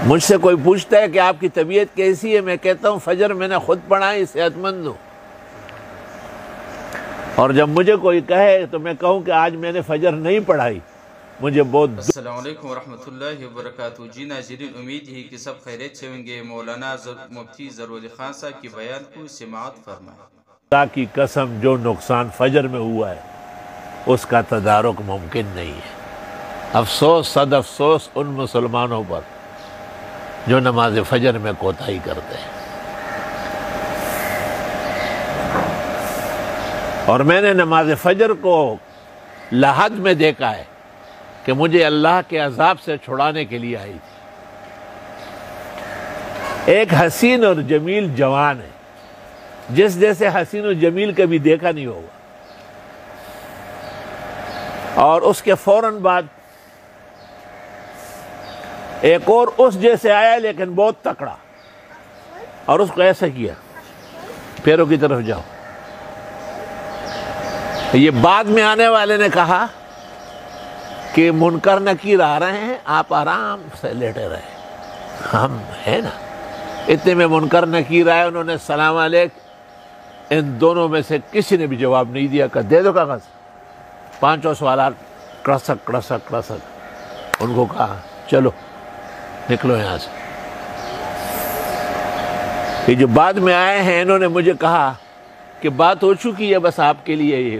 مجھ سے کوئی پوچھتا ہے کہ آپ کی طبیعت کیسی ہے، میں کہتا ہوں فجر میں نے خود پڑھائی، صحت مند ہوں۔ اور جب مجھے کوئی کہے تو میں کہوں کہ آج میں نے فجر نہیں پڑھائی، مجھے بہت السلام علیکم ورحمۃ اللہ وبرکاتہ۔ جی ناظرین، امید ہے کہ سب خیریت سے ہوں گے۔ مولانا مفتی ظہور علی خان صاحب کی بیان کو سماعت فرمائیں۔ خدا کی قسم جو نقصان فجر میں ہوا ہے اس کا تدارک ممکن نہیں ہے۔ افسوس، صد افسوس ان مسلمانوں پر جو نماز فجر میں کوتاہی کرتے ہیں۔ اور میں نے نماز فجر کو لحد میں دیکھا ہے کہ مجھے اللہ کے عذاب سے چھڑانے کے لیے آئی تھی۔ ایک حسین اور جمیل جوان ہے، جس جیسے حسین و جمیل کبھی دیکھا نہیں ہوگا، اور اس کے فوراً بعد ایک اور اس جیسے آیا لیکن بہت تکڑا، اور اس کو ایسا کیا، پیروں کی طرف جاؤ۔ یہ بعد میں آنے والے نے کہا کہ منکر نکیر آ رہے ہیں، آپ آرام سے لیٹے رہے، ہم ہیں نا۔ اتنے میں منکر نکیر آئے، انہوں نے السلام علیکم، ان دونوں میں سے کسی نے بھی جواب نہیں دیا، کہ دے دو کاغذ۔ پانچوں سوالات کڑسک کڑسک کڑسک۔ ان کو کہا چلو نکلو یہاں سے۔ یہ جو بعد میں آئے ہیں انہوں نے مجھے کہا کہ بات ہو چکی ہے، بس آپ کے لیے یہ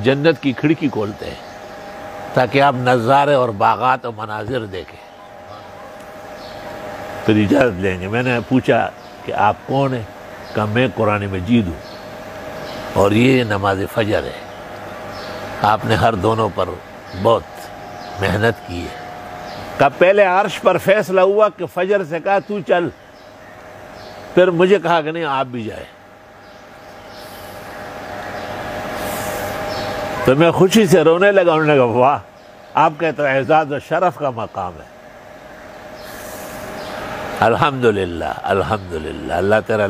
جنت کی کھڑکی کھولتے ہیں تاکہ آپ نظارے اور باغات و مناظر دیکھیں، پھر اجازت لیں گے۔ میں نے پوچھا کہ آپ کون ہیں؟ کہا میں قرآن مجید ہوں اور یہ نماز فجر ہے، آپ نے ہر دونوں پر بہت محنت کی ہے۔ کہا پہلے عرش پر فیصلہ ہوا کہ فجر سے کہا تو چل، پھر مجھے کہا کہ نہیں آپ بھی جائے، تو میں خوشی سے رونے لگا۔ انہوں نے کہا واہ، آپ کا تو اعزاز و شرف کا مقام ہے۔ الحمدللہ الحمدللہ، اللہ تیرا